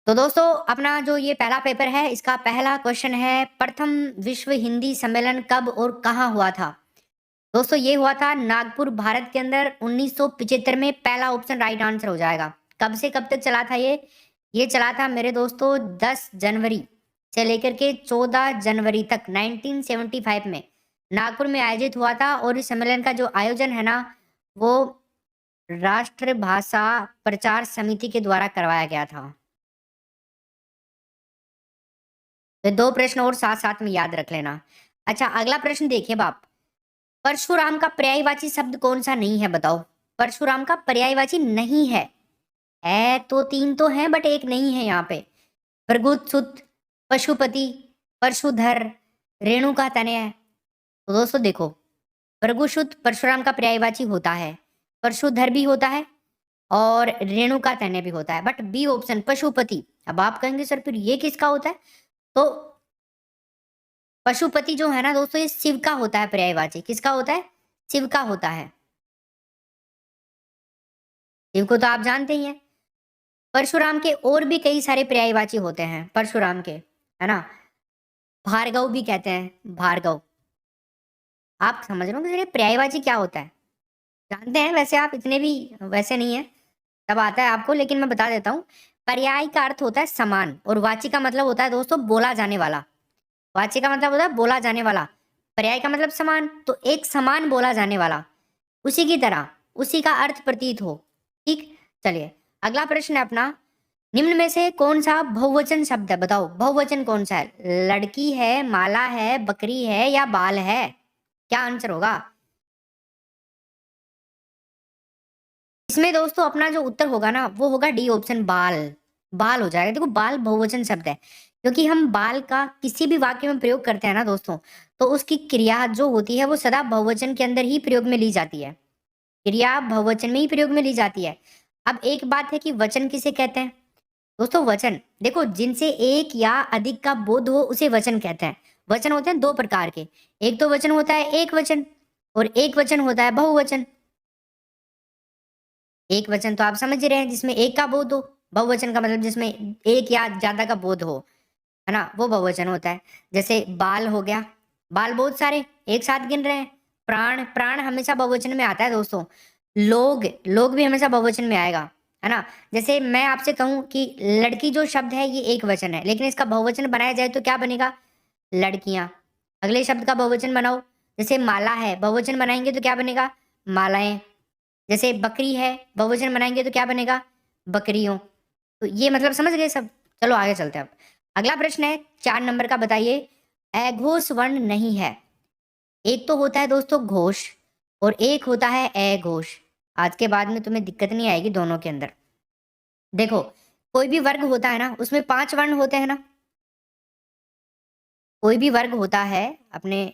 तो दोस्तों अपना जो ये पहला पेपर है इसका पहला क्वेश्चन है प्रथम विश्व हिंदी सम्मेलन कब और कहाँ हुआ था। दोस्तों ये हुआ था नागपुर भारत के अंदर 1975 में। पहला ऑप्शन राइट आंसर हो जाएगा। कब से कब तक चला था ये चला था मेरे दोस्तों 10 जनवरी से लेकर के 14 जनवरी तक 1975 में नागपुर में आयोजित हुआ था। और इस सम्मेलन का जो आयोजन है ना वो राष्ट्र भाषा प्रचार समिति के द्वारा करवाया गया था। तो 2 प्रश्न और साथ-साथ में याद रख लेना। अच्छा अगला प्रश्न देखिए बाप, परशुराम का पर्यायवाची शब्द कौन-सा नहीं है बताओ? परशुराम का पर्यायवाची नहीं है। है तो 3 तो हैं बट 1 नहीं है यहाँ पे। भृगुसुत, पशुपति, परशुधर, रेणुका तनय। तो दोस्तों देखो, भृगुसुत परशुराम का पर्यायवाची होता है, परशुधर भी होता है और रेणुका तनय भी होता है। बट बी ऑप्शन पशुपति, अब आप कहेंगे सर फिर ये किसका होता है? तो पशुपति जो है ना दोस्तों ये शिव का होता है पर्यायवाची। किसका होता है? शिव का होता है। शिव को तो आप जानते ही हैं। परशुराम के और भी कई सारे पर्यायवाची होते हैं परशुराम के, है ना? भार्गव भी कहते हैं, भार्गव। आप समझ रहे हो कि ये पर्यायवाची क्या होता है? जानते हैं वैसे आप इतने भी वैसे नहीं है, तब आता है आपको लेकिन मैं बता देता हूँ। पर्याय का अर्थ होता है समान और वाची का मतलब होता है दोस्तों बोला जाने वाला। वाची का मतलब होता है बोला जाने वाला। पर्याय का मतलब समान, तो एक समान बोला जाने वाला। उसी की तरह, उसी का अर्थ प्रतीत हो। ठीक? चलिए, अगला प्रश्न है अपना, निम्न में से कौन-सा बहुवचन शब्द है? बताओ, बहुवचन कौन-सा है? लड़की है, माला है, बकरी है या बाल है? क्या आंसर होगा? इसमें दोस्तों अपना जो उत्तर होगा ना, वो होगा डी ऑप्शन बाल। बाल हो जाएगा। देखो बाल बहुवचन शब्द है, क्योंकि हम बाल का किसी भी वाक्य में प्रयोग करते हैं ना दोस्तों, तो उसकी क्रिया जो होती है वो सदा बहुवचन के अंदर ही प्रयोग में ली जाती है। क्रिया बहुवचन में ही प्रयोग में ली जाती है। अब एक बात है कि वचन किसे कहते हैं? दोस्तों वचन देखो जिनसे एक या अधिक का बोध हो उसे वचन कहते हैं। वचन होते हैं 2 प्रकार के। एक तो वचन होता है एक वचन और एक वचन होता है बहुवचन। एक वचन तो आप समझ ही रहे हैं जिसमें एक का बोध हो। बहुवचन का मतलब जिसमें एक या ज़्यादा का बोध हो, है ना? वो बहुवचन होता है। जैसे बाल हो गया, बाल बहुत सारे एक साथ गिन रहे हैं। प्राण, प्राण हमेशा बहुवचन में आता है दोस्तों। लोग, लोग भी हमेशा बहुवचन में आएगा, है ना? जैसे मैं आपसे कहूँ कि लड़की जो शब्द है ये एक वचन है, लेकिन इसका बहुवचन बनाया जाए तो क्या बनेगा? लड़कियाँ। अगले शब्द का बहुवचन बनाओ, जैसे माला है, बहुवचन बनाएँगे तो क्या बनेगा? मालाएँ। जैसे बकरी है, बहुवचन बनाएँगे तो क्या बनेगा? बकरियों। तो ये मतलब समझ गए सब? चलो आगे चलते हैं अब। अगला प्रश्न है 4 नंबर का बताइए, अघोष वर्ण नहीं है। एक तो होता है दोस्तों घोष और एक होता है अघोष। आज के बाद में तुम्हें दिक्कत नहीं आएगी दोनों के अंदर। देखो, कोई भी वर्ग होता है ना उसमें 5 वर्ण होते हैं ना? कोई भी वर्ग होता है अपने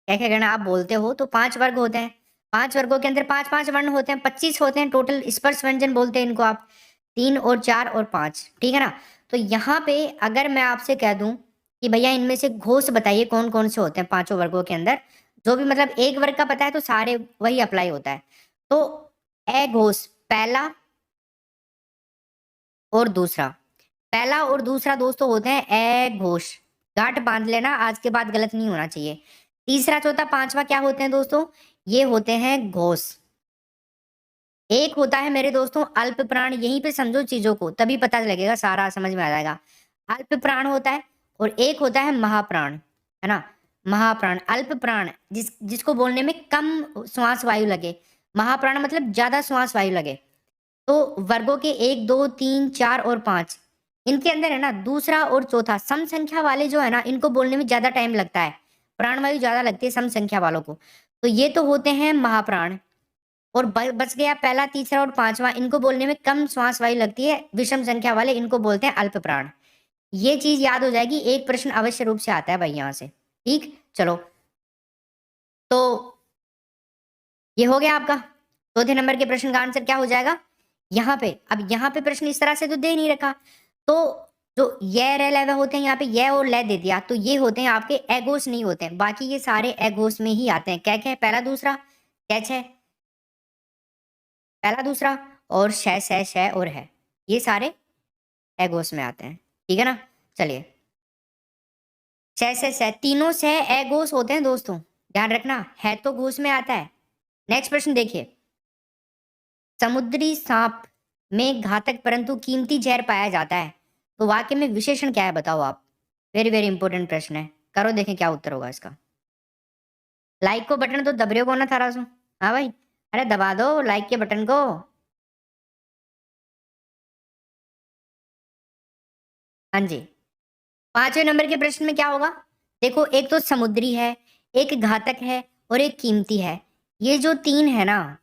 क्या-क्या कहना आप बोलते हो तो 5 वर्ग होते हैं। 5 वर्गों के अंदर 5-5 वर्ण होते हैं, 25 होते हैं टोटल स्पर्श व्यंजन बोलते हैं इनको आप। 3 और 4 और 5 ठीक है ना? तो यहाँ पे अगर मैं आपसे कह दूँ कि भैया इनमें से घोष बताइए कौन-कौन से होते हैं पाँचों वर्गों के अंदर? जो भी मतलब एक वर्ग का पता है तो सारे वही अप्लाई होता है। तो अघोष पहला और दूसरा। पहला और दूसरा दोस्तों होते हैं अघोष। गांठ बांध लेना आज के बाद गलत नहीं होना चाहिए। तीसरा, चौथा, पांचवा क्या होते हैं दोस्तों? ये होते हैं घोष। एक होता है मेरे दोस्तों अल्प प्राण, यहीं पे समझो चीजों को तभी पता लगेगा, सारा समझ में आ जाएगा। अल्प प्राण होता है और एक होता है महाप्राण, है ना? महाप्राण, अल्प प्राण जिसको बोलने में कम श्वास वायु लगे। महाप्राण मतलब ज्यादा श्वास वायु लगे। तो वर्गों के 1, 2, 3, 4 और 5 इनके अंदर है ना दूसरा और चौथा सम संख्या वाले जो है ना इनको बोलने में ज़्यादा टाइम लगता है। प्राणवायु ज़्यादा लगती है सम संख्या वालों को। तो ये तो होते हैं महाप्राण और बच गया पहला, तीसरा और पांचवा, इनको बोलने में कम श्वास वायु लगती है, विषम संख्या वाले इनको बोलते हैं अल्प प्राण। ये चीज़ याद हो जाएगी, एक प्रश्न अवश्य रूप से आता है भाई यहाँ से। ठीक? चलो, तो ये हो गया आपका। चौथे नंबर के प्रश्न का आंसर क्या हो जाएगा? यहाँ पे। अब यहाँ पे प्रश्न इस तरह से तो दे नहीं रखा। तो जो य, र, ल, व होते हैं यहाँ पे य और ल दे दिया, तो ये होते हैं आपके अघोष नहीं होते हैं। बाकी ये सारे अघोष में ही आते हैं। क्या-क्या? पहला, दूसरा, कैच है, पहला, दूसरा और श, श और है। ये सारे ए घोष में आते हैं, ठीक है ना। चलिए, से तीनों से ए घोष होते हैं दोस्तों, ध्यान रखना, है तो घोष में आता है। नेक्स्ट प्रश्न देखिए, समुद्री सांप में घातक परंतु कीमती जहर पाया जाता है, तो वाक्य में विशेषण क्या है बताओ आप। वेरी वेरी इंपॉर्टेंट प्रश्न है, करो देखें क्या उत्तर होगा इसका। लाइक को बटन तो दब रहे हो ना थारा सो, हाँ भाई, अरे दबा दो लाइक के बटन को। हाँ जी, 5वें नंबर के प्रश्न में क्या होगा, देखो एक तो समुद्री है, एक घातक है और एक कीमती है। ये जो तीन है ना,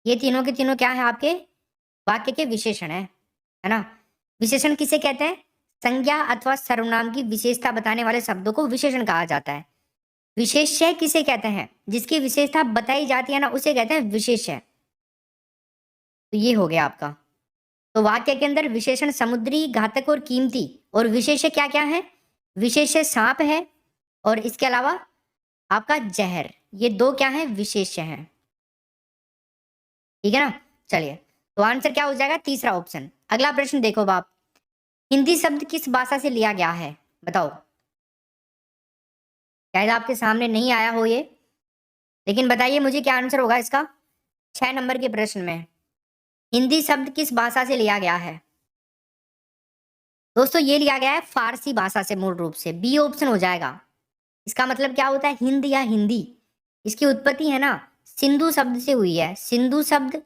ये तीनों के तीनों क्या है आपके वाक्य के विशेषण है ना। विशेषण किसे कहते हैं, संज्ञा अथवा सर्वनाम की विशेषता बताने वाले शब्दों को विशेषण कहा जाता है। विशेष्य किसे कहते हैं, जिसकी विशेषता बताई जाती है ना, उसे कहते हैं विशेष्य। तो ये हो गया आपका, तो वाक्य के अंदर विशेषण समुद्री, घातक और कीमती, और विशेष्य क्या क्या है, विशेष्य सांप है और इसके अलावा आपका जहर, ये दो क्या है विशेष्य हैं, ठीक है ना। चलिए, तो आंसर क्या हो जाएगा, तीसरा ऑप्शन। अगला प्रश्न देखो बाप, हिंदी शब्द किस भाषा से लिया गया है बताओ। शायद आपके सामने नहीं आया हो ये, लेकिन बताइए मुझे क्या आंसर होगा इसका। 6 नंबर के प्रश्न में हिंदी शब्द किस भाषा से लिया गया है दोस्तों, ये लिया गया है फारसी भाषा से, मूल रूप से बी ऑप्शन हो जाएगा। इसका मतलब क्या होता है, हिंद या हिंदी, इसकी उत्पत्ति है ना सिंधु शब्द से हुई है, सिंधु शब्द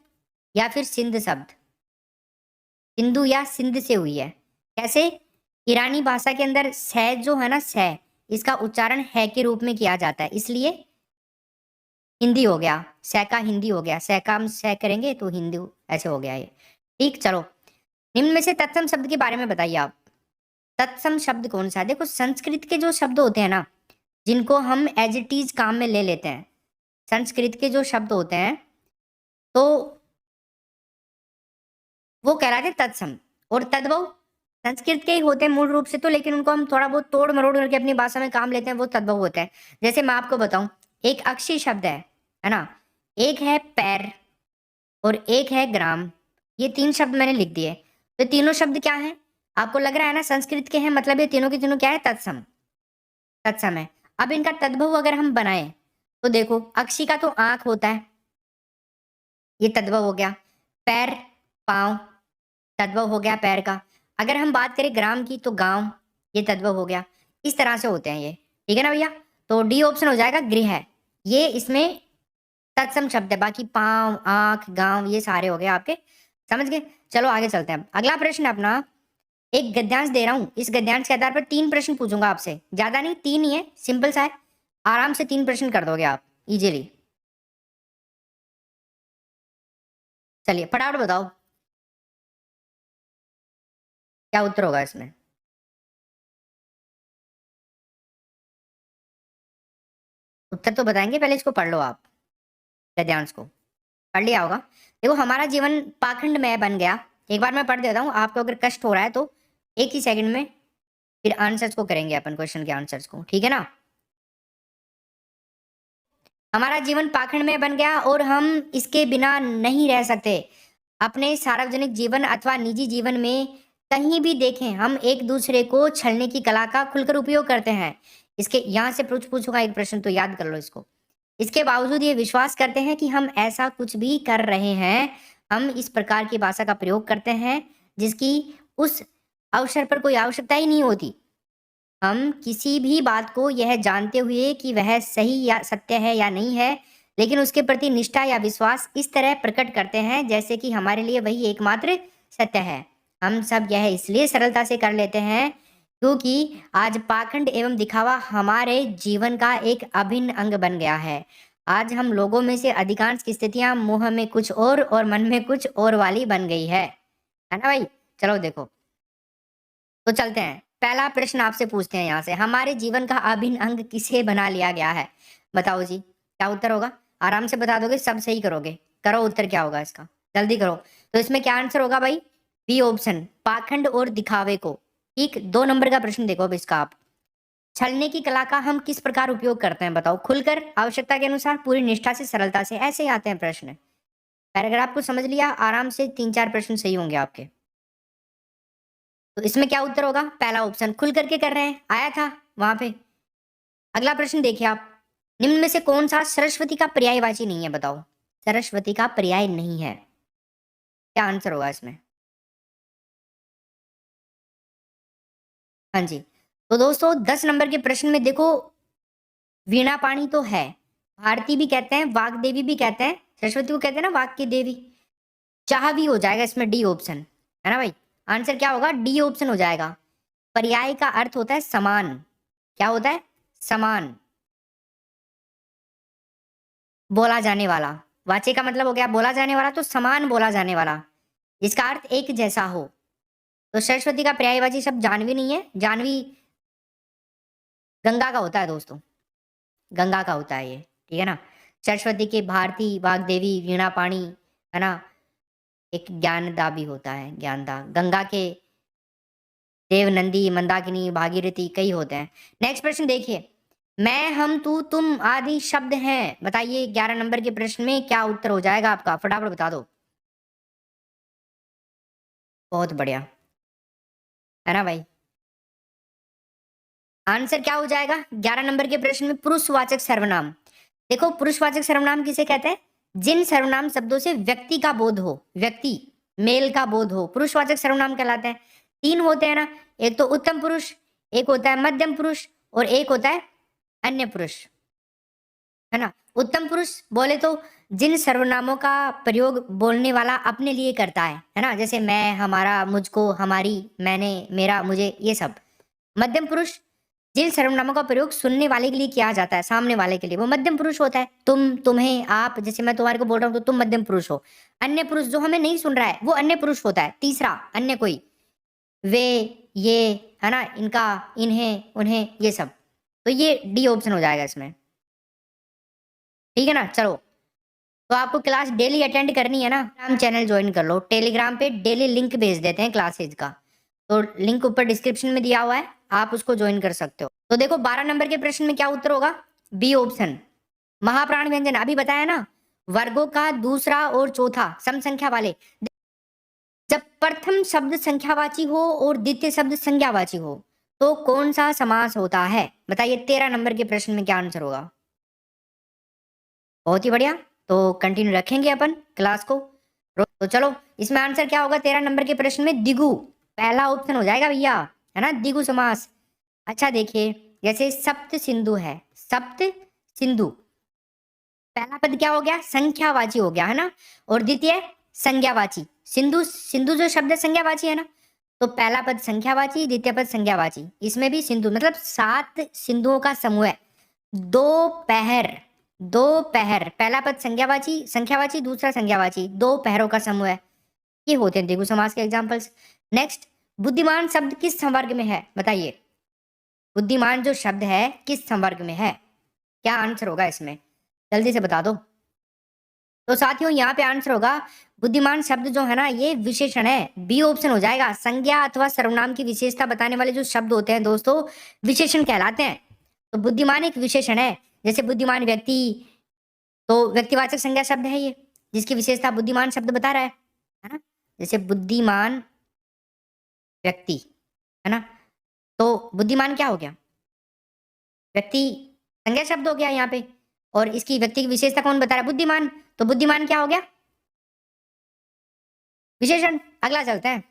या फिर सिंध शब्द, सिंधु या सिंध से हुई है। कैसे, ईरानी भाषा के अंदर सै जो है ना, सै, इसका उच्चारण है के रूप में किया जाता है, इसलिए हिंदी हो गया, सै का हिंदी हो गया, सै का हम सै करेंगे तो हिंदी ऐसे हो गया ये, ठीक। चलो, निम्न में से तत्सम शब्द के बारे में बताइए आप। तत्सम शब्द कौन सा है, देखो संस्कृत के जो शब्द होते हैं ना, जिनको हम एज इट इज काम में ले लेते हैं, संस्कृत के जो शब्द होते हैं तो वो कहलाते हैं तत्सम, और तद्भव संस्कृत के ही होते हैं मूल रूप से तो, लेकिन उनको हम थोड़ा बहुत तोड़ मरोड़ करके अपनी भाषा में काम लेते हैं, वो तद्भव होता है। जैसे मैं आपको बताऊं, एक अक्षी शब्द है ना, एक है पैर और एक है ग्राम, ये 3 शब्द मैंने लिख दिए, तो तीनों शब्द क्या है, आपको लग रहा है ना संस्कृत के हैं, मतलब ये तीनों के तीनों क्या है, तत्सम, तत्सम है। अब इनका तद्भव अगर हम बनाए तो देखो, अक्षी का तो आंख होता है, ये तद्भव हो गया, पैर पांव, तद्भव हो गया पैर का। अगर हम बात करें ग्राम की तो गांव, ये तद्भव हो गया। इस तरह से होते हैं ये, ठीक है ना भैया। तो डी ऑप्शन हो जाएगा गृह, ये इसमें तत्सम शब्द है, बाकी पांव आंख गांव ये सारे हो गए आपके, समझ गए। चलो आगे चलते हैं, अगला प्रश्न अपना, एक गद्यांश दे रहा हूं, इस गद्यांश के आधार पर 3 प्रश्न पूछूंगा आपसे, ज्यादा नहीं 3 ही है, सिंपल सा है, आराम से 3 प्रश्न कर दोगे आप इजीली। चलिए फटाफट बताओ क्या उत्तर होगा इसमें। उत्तर तो बताएंगे, पहले इसको पढ़ लो आप, गद्यांश को पढ़ लिया होगा। देखो, हमारा जीवन पाखंडमय बन गया, एक बार मैं पढ़ देता हूँ, आपको अगर कष्ट हो रहा है तो एक ही सेकंड में फिर आंसर्स को करेंगे अपन, क्वेश्चन के आंसर्स को, ठीक है ना। हमारा जीवन पाखंडमय बन गया और हम इसके बिना नहीं रह सकते। अपने सार्वजनिक जीवन अथवा निजी जीवन में कहीं भी देखें, हम एक दूसरे को छलने की कला का खुलकर उपयोग करते हैं। इसके यहाँ से पूछूंगा एक प्रश्न, तो याद कर लो इसको। इसके बावजूद ये विश्वास करते हैं कि हम ऐसा कुछ भी कर रहे हैं, हम इस प्रकार की भाषा का प्रयोग करते हैं जिसकी उस अवसर पर कोई आवश्यकता ही नहीं होती। हम किसी भी बात को यह जानते हुए कि वह सही या सत्य है या नहीं है, लेकिन उसके प्रति निष्ठा या विश्वास इस तरह प्रकट करते हैं जैसे कि हमारे लिए वही एकमात्र सत्य है। हम सब यह इसलिए सरलता से कर लेते हैं क्योंकि आज पाखंड एवं दिखावा हमारे जीवन का एक अभिन्न अंग बन गया है। आज हम लोगों में से अधिकांश की स्थितियां मुंह में कुछ और मन में कुछ और वाली बन गई है ना भाई। चलो देखो, तो चलते हैं, पहला प्रश्न आपसे पूछते हैं यहाँ से, हमारे जीवन का अभिन्न अंग किसे बना लिया गया है बताओ जी, क्या उत्तर होगा। आराम से बता दोगे, सब सही करोगे, करो उत्तर क्या होगा इसका, जल्दी करो। तो इसमें क्या आंसर होगा भाई, बी ऑप्शन, पाखंड और दिखावे को, ठीक। 2 नंबर का प्रश्न देखो अब इसका आप, छलने की कला का हम किस प्रकार उपयोग करते हैं बताओ, खुलकर, आवश्यकता के अनुसार, पूरी निष्ठा से, सरलता से, ऐसे ही आते हैं प्रश्न। पैराग्राफ को समझ लिया, आराम से 3-4 प्रश्न सही होंगे आपके। तो इसमें क्या उत्तर होगा? पहला ऑप्शन। खुल करके कर रहे हैं, आया था वहां पे। अगला प्रश्न देखिए आप, निम्न में से कौन सा सरस्वती का पर्यायवाची नहीं है? बताओ, सरस्वती का पर्याय नहीं है, क्या आंसर होगा इसमें? हाँ जी, तो दोस्तों 10 नंबर के प्रश्न में देखो, वीणा पाणी तो है, भारती भी कहते हैं, वाग्देवी भी कहते हैं, सरस्वती को कहते हैं ना वाक की देवी। चाह भी हो जाएगा इसमें, डी ऑप्शन है ना भाई। आंसर क्या होगा? डी ऑप्शन हो जाएगा। पर्याय का अर्थ होता है समान। क्या होता है? समान, बोला जाने वाला। वाचे का मतलब हो गया बोला जाने वाला, तो समान बोला जाने वाला, जिसका अर्थ एक जैसा हो। तो सरस्वती का पर्यायवाची शब्द जानवी नहीं है, जानवी गंगा का होता है दोस्तों, गंगा का होता है ये, ठीक है ना। सरस्वती के भारती, वाग्देवी, वीणा पाणी, है ना, एक ज्ञानदा भी होता है, ज्ञानदा। गंगा के देवनंदी, मंदाकिनी, भागीरथी कई होते हैं। नेक्स्ट प्रश्न देखिए, मैं, हम, तू, तुम आदि शब्द हैं, बताइए 11 नंबर के प्रश्न में क्या उत्तर हो जाएगा आपका? फटाफट बता दो। बहुत बढ़िया, है ना भाई। आंसर क्या हो जाएगा 11 नंबर के प्रश्न में? पुरुषवाचक सर्वनाम। देखो, पुरुषवाचक सर्वनाम किसे कहते हैं? जिन सर्वनाम शब्दों से व्यक्ति का बोध हो, व्यक्ति मेल का बोध हो, पुरुषवाचक सर्वनाम कहलाते हैं। 3 होते हैं ना, एक तो उत्तम पुरुष, एक होता है मध्यम पुरुष, और एक होता है अन्य पुरुष, है ना। उत्तम पुरुष बोले तो जिन सर्वनामों का प्रयोग बोलने वाला अपने लिए करता है ना, जैसे मैं, हमारा, मुझको, हमारी, मैंने, मेरा, मुझे, ये सब। मध्यम पुरुष जिन सर्वनामों का प्रयोग सुनने वाले के लिए किया जाता है, सामने वाले के लिए, वो मध्यम पुरुष होता है। तुम, तुम्हें, आप, जैसे मैं तुम्हारे को बोल रहा हूँ तो तुम मध्यम पुरुष हो। अन्य पुरुष जो हमें नहीं सुन रहा है वो अन्य पुरुष होता है, तीसरा अन्य कोई, वे, ये, है ना, इनका, इन्हें, उन्हें, ये सब। तो ये डी ऑप्शन हो जाएगा इसमें, ठीक है ना। चलो, तो आपको क्लास डेली अटेंड करनी है ना, टेलीग्राम चैनल ज्वाइन कर लो, टेलीग्राम पे डेली लिंक भेज देते हैं क्लासेज का, तो लिंक ऊपर डिस्क्रिप्शन में दिया हुआ है, आप उसको ज्वाइन कर सकते हो। तो देखो 12 नंबर के प्रश्न में क्या उत्तर होगा? बी ऑप्शन, महाप्राण व्यंजन। अभी बताया ना, वर्गों का दूसरा और चौथा सम संख्या वाले, जब प्रथम शब्द संख्यावाची हो और द्वितीय शब्द संज्ञावाची हो तो कौन सा समास होता है? बताइए 13 नंबर के प्रश्न में क्या आंसर होगा? बहुत ही बढ़िया, तो कंटिन्यू रखेंगे अपन क्लास को। तो चलो, इसमें आंसर क्या होगा 13 नंबर के प्रश्न में? दिगु, पहला ऑप्शन हो जाएगा भैया, है ना, दिगु समास। अच्छा देखिए, जैसे सप्त सिंधु है, सप्त सिंधु, पहला पद क्या हो गया? संख्यावाची हो गया, है ना, और द्वितीय संज्ञावाची। सिंधु, सिंधु जो शब्द है संज्ञावाची है ना, तो पहला पद संख्यावाची, द्वितीय पद संज्ञावाची। इसमें भी सिंधु मतलब 7 सिंधुओं का समूह है। दोपहर, दोपहर, पहला पद संज्ञावाची, संख्यावाची, दूसरा संज्ञावाची, दो पहरों का समूह है। ये होते हैं द्विगु समास के एग्जांपल्स। नेक्स्ट, बुद्धिमान शब्द किस संवर्ग में है? बताइए, बुद्धिमान जो शब्द है किस संवर्ग में है? क्या आंसर होगा इसमें? जल्दी से बता दो। तो साथियों यहाँ पे आंसर होगा, बुद्धिमान शब्द जो है ना ये विशेषण है, बी ऑप्शन हो जाएगा। संज्ञा अथवा सर्वनाम की विशेषता बताने वाले जो शब्द होते हैं दोस्तों, विशेषण कहलाते हैं। तो बुद्धिमान एक विशेषण है, जैसे बुद्धिमान व्यक्ति, तो व्यक्तिवाचक संज्ञा शब्द है ये, जिसकी विशेषता बुद्धिमान शब्द बता रहा है ना। जैसे बुद्धिमान व्यक्ति, है ना, तो बुद्धिमान क्या हो गया? व्यक्ति संज्ञा शब्द हो गया यहाँ पे, और इसकी व्यक्ति की विशेषता कौन बता रहा है? बुद्धिमान, तो बुद्धिमान क्या हो गया? विशेषण। अगला चलते हैं,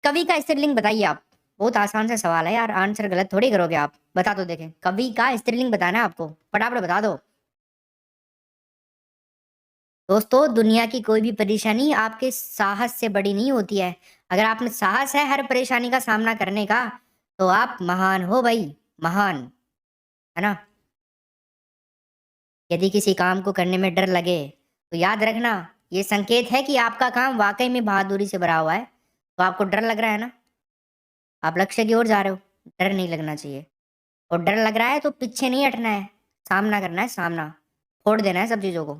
कवि का स्त्रीलिंग बताइए आप। बहुत आसान सा सवाल है यार, आंसर गलत थोड़ी करोगे आप, बता दो। देखें, कवि का स्त्रीलिंग बताना है आपको, फटाफट बता दो दोस्तों। दुनिया की कोई भी परेशानी आपके साहस से बड़ी नहीं होती है। अगर आप में साहस है हर परेशानी का सामना करने का, तो आप महान हो भाई, महान, है ना। यदि किसी काम को करने में डर लगे तो याद रखना, ये संकेत है कि आपका काम वाकई में बहादुरी से भरा हुआ है। तो आपको डर लग रहा है ना, आप लक्ष्य की ओर जा रहे हो, डर नहीं लगना चाहिए। और डर लग रहा है तो पीछे नहीं हटना है, सामना करना है, सामना फोड़ देना है सब चीजों को।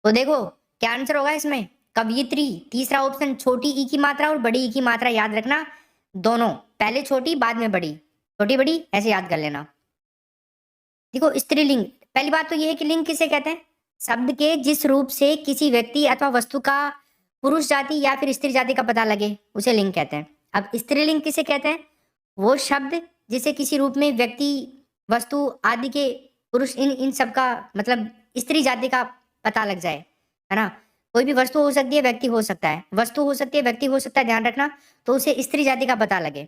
तो देखो क्या आंसर होगा इसमें? कवयित्री, तीसरा ऑप्शन। छोटी ई की मात्रा और बड़ी ई की मात्रा याद रखना, दोनों, पहले छोटी बाद में बड़ी, छोटी बड़ी ऐसे याद कर लेना। देखो स्त्रीलिंग, पहली बात तो यह है कि लिंग किसे कहते हैं? शब्द के जिस रूप से किसी व्यक्ति अथवा वस्तु का पुरुष जाति या फिर स्त्री जाति का पता लगे उसे लिंग कहते हैं। अब स्त्रीलिंग किसे कहते हैं? वो शब्द जिसे किसी रूप में व्यक्ति, वस्तु आदि के पुरुष, इन सब का मतलब स्त्री जाति का पता लग जाए, है ना? कोई भी वस्तु हो सकती है, व्यक्ति हो सकता है। वस्तु हो सकती है, व्यक्ति हो सकता है, ध्यान रखना, तो उसे स्त्री जाति का पता लगे।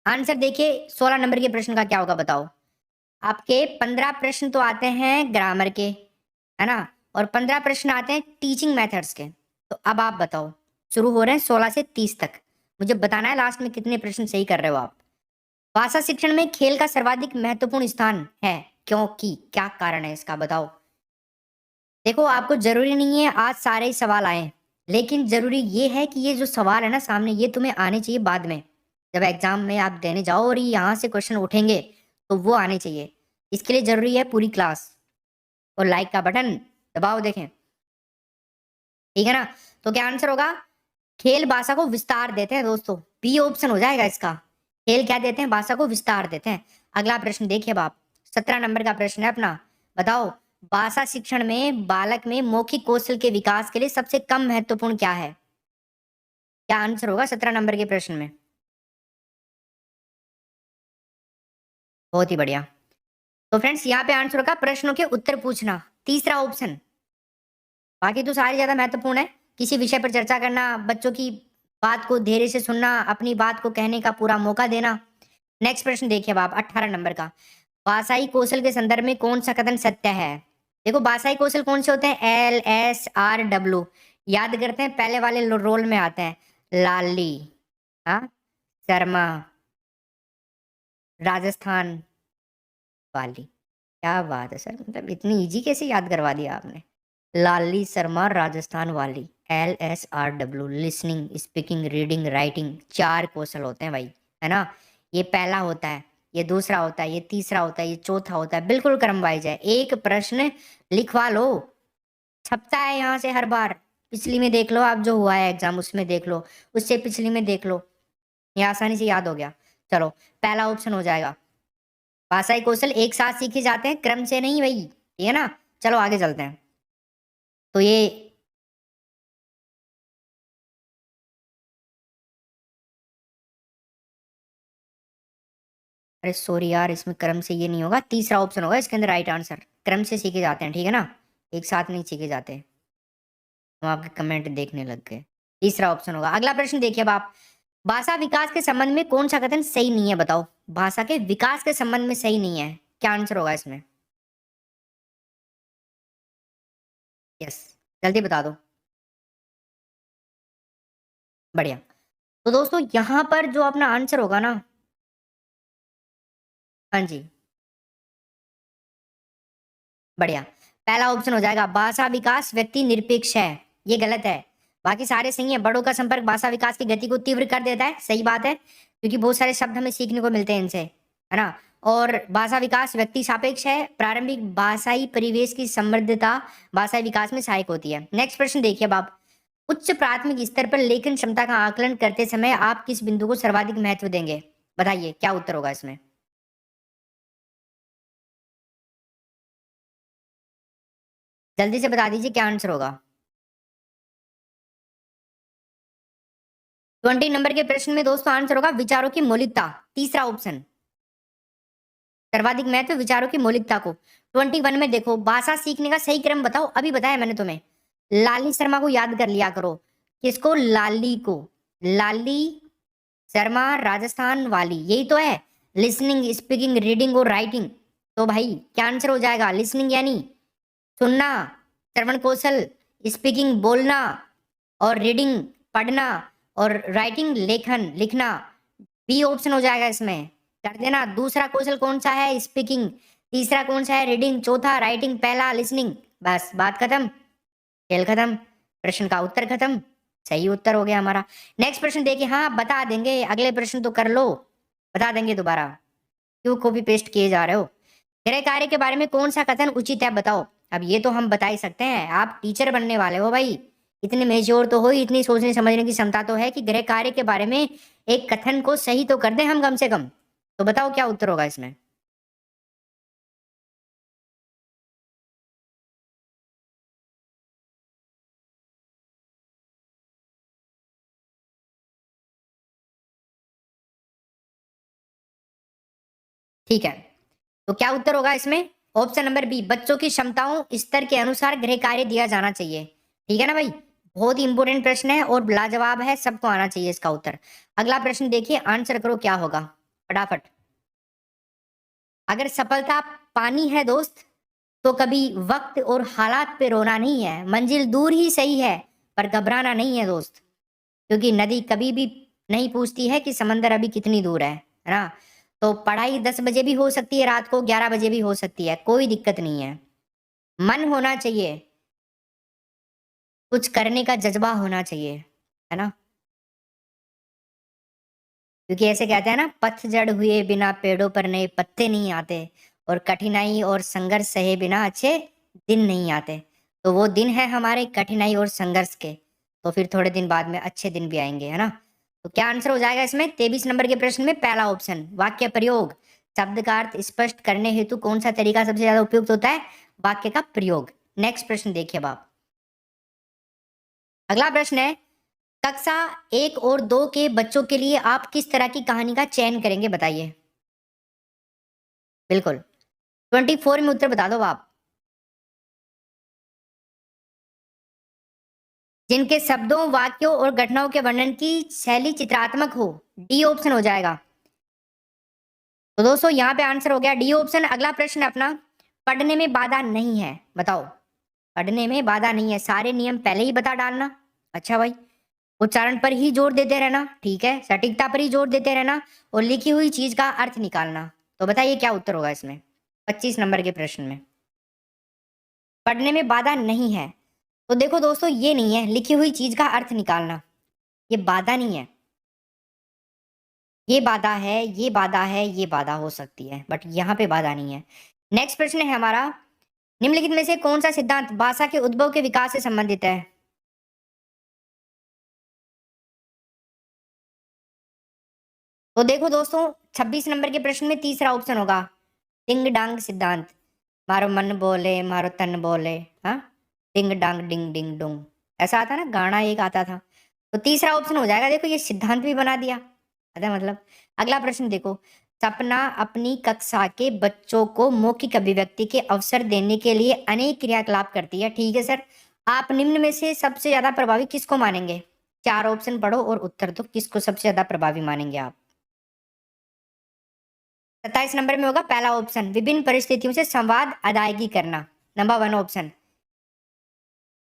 आंसर देखिए 16 नंबर के प्रश्न का क्या होगा बताओ? आपके 15 प्रश्न तो आते हैं ग्रामर के, है ना? और 15 प्रश्न आते हैं टीचिंग मेथड्स के। तो अब आप बताओ, शुरू हो रहे हैं 16 से 30 तक। मुझे बताना है लास्ट में कितने प्रश्न सही कर रहे हो आप। भाषा शिक्षण में खेल का सर्वाधिक महत्वपूर्ण स्थान है, क्योंकि क्या कारण है इसका बताओ? देखो, आपको जरूरी नहीं है आज सारे ही सवाल आए, लेकिन जरूरी ये है कि ये जो सवाल है ना सामने, ये तुम्हें आने चाहिए बाद में, जब एग्जाम में आप देने जाओ और यहाँ से क्वेश्चन उठेंगे तो वो आने चाहिए। इसके लिए जरूरी है पूरी क्लास, और लाइक का बटन दबाओ देखें, ठीक है ना? तो क्या आंसर होगा? खेल भाषा को विस्तार देते हैं दोस्तों, बी ऑप्शन हो जाएगा इसका। खेल क्या देते हैं? भाषा को विस्तार देते हैं। अगला प्रश्न देखिए बाप, 17 नंबर का प्रश्न है अपना। बताओ, भाषा शिक्षण में बालक में मौखिक कौशल के विकास के लिए सबसे कम महत्वपूर्ण क्या है? क्या आंसर होगा 17 नंबर के प्रश्न में? बहुत ही बढ़िया। तो फ्रेंड्स, यहाँ पे आंसर होगा प्रश्नों के उत्तर पूछना, तीसरा ऑप्शन। बाकी तो सारी ज्यादा महत्वपूर्ण है। किसी विषय पर चर्चा करना, बच्चों की बात को धैर्य से सुनना, अपनी बात को कहने का पूरा मौका देना। नेक्स्ट प्रश्न देखिए आप, 18 नंबर का। भाषाई कौशल के संदर्भ में कौन सा कथन सत्य है? देखो, भाषाई कौशल कौन से होते हैं? LSRW। याद करते हैं, पहले वाले रोल में आते हैं। लाली, हाँ, शर्मा, राजस्थान वाली। क्या बात है सर, मतलब इतनी इजी कैसे याद करवा दिया आपने? लाली शर्मा राजस्थान वाली, LSRW, listening, speaking, reading, writing, 4 कौशल होते हैं भाई, है ना? ये पहला होता है, ये दूसरा होता है, ये तीसरा होता है, ये चौथा होता है। बिल्कुल क्रम वाइज है। एक प्रश्न लिखवा लो, छपता है यहाँ से हर बार। पिछली में देख लो आप, जो हुआ है एग्जाम उसमें देख लो, उससे पिछली में देख लो, ये आसानी से याद हो गया। चलो, पहला ऑप्शन हो जाएगा। भाषाई कौशल एक साथ सीखे जाते हैं, क्रम से नहीं भाई, ठीक है ना? चलो आगे चलते हैं। तो ये, अरे सॉरी यार, इसमें क्रम से ये नहीं होगा, तीसरा ऑप्शन होगा इसके अंदर राइट आंसर। क्रम से सीखे जाते हैं, ठीक है ना? एक साथ नहीं सीखे जाते। हम आपके कमेंट देखने लग गए। तीसरा ऑप्शन होगा। अगला प्रश्न देखिए अब आप, भाषा विकास के संबंध में कौन सा कथन सही नहीं है बताओ? भाषा के विकास के संबंध में सही नहीं है, क्या आंसर होगा इसमें? यस, जल्दी बता दो। बढ़िया। तो दोस्तों, यहाँ पर जो अपना आंसर होगा ना, हाँ जी, बढ़िया, पहला ऑप्शन हो जाएगा, भाषा विकास व्यक्ति निरपेक्ष है। ये गलत है, बाकी सारे सही है। बड़ों का संपर्क भाषा विकास की गति को तीव्र कर देता है, सही बात है, क्योंकि बहुत सारे शब्द हमें सीखने को मिलते हैं इनसे, है ना? और भाषा विकास व्यक्ति सापेक्ष है। प्रारंभिक भाषाई परिवेश की समृद्धता भाषाई विकास में सहायक होती है। नेक्स्ट प्रश्न देखिए अब आप, उच्च प्राथमिक स्तर पर लेखन क्षमता का आकलन करते समय आप किस बिंदु को सर्वाधिक महत्व देंगे? बताइए क्या उत्तर होगा इसमें? जल्दी से बता दीजिए क्या आंसर होगा। 20 नंबर के प्रश्न में दोस्तों आंसर होगा विचारों की मौलिकता, तीसरा ऑप्शन। सर्वाधिक महत्व विचारों की मौलिकता को। 21 में देखो, भाषा सीखने का सही क्रम बताओ, अभी बताया मैंने तुम्हें। लाली शर्मा को याद कर लिया करो। किसको? लाली को। लाली शर्मा राजस्थान वाली, यही तो है। लिसनिंग, स्पीकिंग, रीडिंग और राइटिंग। तो भाई क्या आंसर हो जाएगा? लिसनिंग यानी सुनना, श्रवण कौशल, स्पीकिंग बोलना, और रीडिंग पढ़ना, और राइटिंग लेखन लिखना। बी ऑप्शन हो जाएगा इसमें, कर देना। दूसरा कौशल कौन सा है? स्पीकिंग। तीसरा कौन सा है? रीडिंग। चौथा राइटिंग। पहला लिसनिंग। बस बात खत्म, खेल खत्म, प्रश्न का उत्तर खत्म। सही उत्तर हो गया हमारा। नेक्स्ट प्रश्न देखिए, हाँ बता देंगे, अगले प्रश्न तो कर लो, बता देंगे दोबारा, क्यों कॉपी पेस्ट किए जा रहे हो? गृह कार्य के बारे में कौन सा कथन उचित है बताओ? अब ये तो हम बता ही सकते हैं, आप टीचर बनने वाले हो भाई, इतने मेच्योर तो हो, इतनी सोचने समझने की क्षमता तो है कि गृह कार्य के बारे में एक कथन को सही तो कर दें हम कम से कम। तो बताओ क्या उत्तर होगा इसमें? ठीक है, तो क्या उत्तर होगा इसमें? ऑप्शन नंबर बी, बच्चों की क्षमताओं स्तर के अनुसार गृह कार्य दिया जाना चाहिए। ठीक है ना भाई, बहुत ही इंपॉर्टेंट प्रश्न है और लाजवाब है, सबको आना चाहिए इसका उत्तर। अगला प्रश्न देखिए, आंसर करो क्या होगा फटाफट। अगर सफलता पानी है दोस्त, तो कभी वक्त और हालात पे रोना नहीं है, मंजिल दूर ही सही है पर घबराना नहीं है दोस्त। क्योंकि नदी कभी भी नहीं पूछती है कि समंदर अभी कितनी दूर है ना। तो पढ़ाई 10 बजे भी हो सकती है, रात को 11 बजे भी हो सकती है, कोई दिक्कत नहीं है। मन होना चाहिए, कुछ करने का जज्बा होना चाहिए, है ना। क्योंकि ऐसे कहते हैं ना, पतझड़ हुए बिना पेड़ों पर नए पत्ते नहीं आते, और कठिनाई और संघर्ष सहे बिना अच्छे दिन नहीं आते। तो वो दिन है हमारे कठिनाई और संघर्ष के, तो फिर थोड़े दिन बाद में अच्छे दिन भी आएंगे, है ना। तो क्या आंसर हो जाएगा इसमें? 23 नंबर के प्रश्न में पहला ऑप्शन, वाक्य प्रयोग। शब्द का अर्थ स्पष्ट करने हेतु कौन सा तरीका सबसे ज्यादा उपयुक्त होता है? वाक्य का प्रयोग। नेक्स्ट प्रश्न देखिए बाप। अगला प्रश्न है, कक्षा 1 और 2 के बच्चों के लिए आप किस तरह की कहानी का चयन करेंगे, बताइए। बिल्कुल, 24 में उत्तर बता दो आप। जिनके शब्दों, वाक्यों और घटनाओं के वर्णन की शैली चित्रात्मक हो, डी ऑप्शन हो जाएगा। तो दोस्तों यहाँ पे आंसर हो गया डी ऑप्शन। अगला प्रश्न अपना, पढ़ने में बाधा नहीं है, बताओ। पढ़ने में बाधा नहीं है, सारे नियम पहले ही बता डालना। अच्छा भाई, उच्चारण पर ही जोर देते रहना, ठीक है, सटीकता पर ही जोर देते रहना, और लिखी हुई चीज का अर्थ निकालना। तो बताइए क्या उत्तर होगा इसमें 25 नंबर के प्रश्न में? पढ़ने में बाधा नहीं है, तो देखो दोस्तों, ये नहीं है लिखी हुई चीज का अर्थ निकालना, ये बाधा नहीं है। ये बाधा है, ये बाधा है, ये बाधा हो सकती है, बट यहाँ पे बाधा नहीं है। नेक्स्ट प्रश्न है हमारा, निम्नलिखित में से कौन सा सिद्धांत भाषा के उद्भव के विकास से संबंधित है? तो देखो दोस्तों, 26 नंबर के प्रश्न में तीसरा ऑप्शन होगा, डिंग डांग सिद्धांत। मारो मन बोले मारो तन बोले, हाँ, डिंग डांग डिंग डिंग डोंग, ऐसा आता ना गाना, एक आता था। तो तीसरा ऑप्शन हो जाएगा, देखो ये सिद्धांत भी बना दिया, अरे मतलब। अगला प्रश्न देखो, सपना अपनी कक्षा के बच्चों को मौखिक अभिव्यक्ति के अवसर देने के लिए अनेक क्रियाकलाप करती है, ठीक है सर। आप निम्न में से सबसे ज्यादा प्रभावी किसको मानेंगे? चार ऑप्शन पढ़ो और उत्तर दो, किसको सबसे ज्यादा प्रभावी मानेंगे आप? 27 नंबर में होगा पहला ऑप्शन, विभिन्न परिस्थितियों से संवाद अदायगी करना, नंबर 1 ऑप्शन।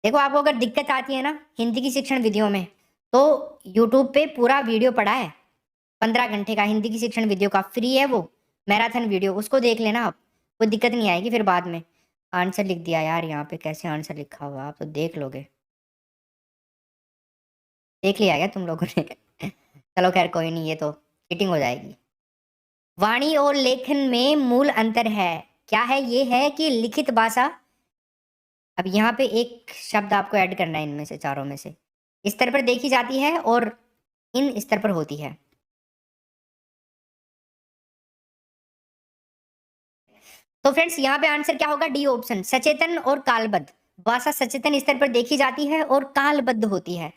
देखो आपको अगर दिक्कत आती है ना हिंदी की शिक्षण विधियों में, तो यूट्यूब पे पूरा वीडियो पड़ा है, 15 घंटे का हिंदी की शिक्षण वीडियो का, फ्री है वो, मैराथन वीडियो, उसको देख लेना आप, कोई दिक्कत नहीं आएगी फिर बाद में। आंसर लिख दिया यार, यहाँ पे कैसे आंसर लिखा हुआ, आप तो देख लोगे, देख लिया क्या तुम लोगों ने? चलो खैर कोई नहीं, ये तो चीटिंग हो जाएगी। वाणी और लेखन में मूल अंतर है, क्या है? ये है कि लिखित भाषा, अब यहाँ पे एक शब्द आपको ऐड करना है इनमें से चारों में से, स्तर पर देखी जाती है और इन स्तर पर होती है। तो फ्रेंड्स यहाँ पे आंसर क्या होगा? डी ऑप्शन, सचेतन और कालबद्ध। भाषा सचेतन स्तर पर देखी जाती है और कालबद्ध होती है,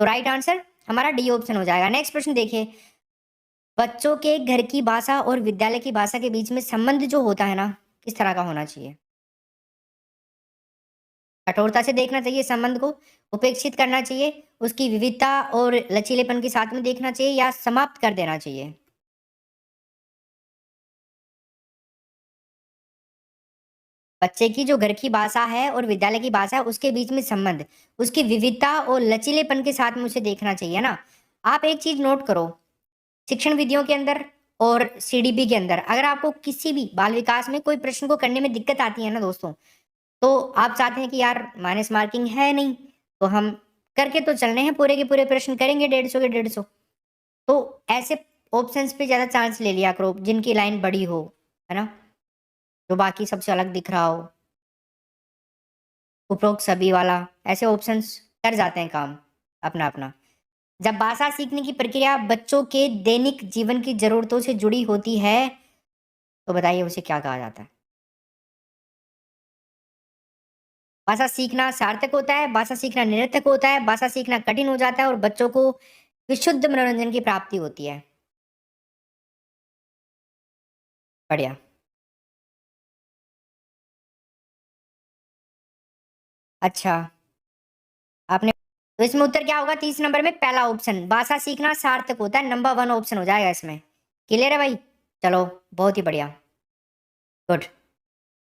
तो राइट आंसर हमारा डी ऑप्शन हो जाएगा। नेक्स्ट प्रश्न देखिए, बच्चों के घर की भाषा और विद्यालय की भाषा के बीच में संबंध जो होता है ना, किस तरह का होना चाहिए? कठोरता से देखना चाहिए संबंध को, उपेक्षित करना चाहिए, उसकी विविधता और लचीलेपन के साथ में देखना चाहिए, या समाप्त कर देना चाहिए? बच्चे की जो घर की भाषा है और विद्यालय की भाषा है, उसके बीच में संबंध, उसकी विविधता और लचीलेपन के साथ में उसे देखना चाहिए ना। आप एक चीज नोट करो, शिक्षण विधियों के अंदर और सीडीपी के अंदर, अगर आपको किसी भी बाल विकास में कोई प्रश्न को करने में दिक्कत आती है ना दोस्तों, तो आप चाहते हैं कि यार माइनस मार्किंग है नहीं, तो हम करके तो चलने हैं, पूरे के पूरे प्रश्न करेंगे 150 के 150। तो ऐसे ऑप्शंस पे ज्यादा चांस ले लिया करो जिनकी लाइन बड़ी हो, है ना, जो बाकी सबसे अलग दिख रहा हो, उपरोक्त सभी वाला, ऐसे ऑप्शंस कर जाते हैं काम अपना अपना। जब भाषा सीखने की प्रक्रिया बच्चों के दैनिक जीवन की जरूरतों से जुड़ी होती है, तो बताइए उसे क्या कहा जाता है? भाषा सीखना सार्थक होता है, भाषा सीखना निरर्थक होता है, भाषा सीखना कठिन हो जाता है, और बच्चों को विशुद्ध मनोरंजन की प्राप्ति होती है। बढ़िया। अच्छा, आपने तो इसमें उत्तर क्या होगा 30 नंबर में? पहला ऑप्शन, भाषा सीखना सार्थक होता है, नंबर 1 ऑप्शन हो जाएगा इसमें। क्लियर है भाई? चलो, बहुत ही बढ़िया। गुड।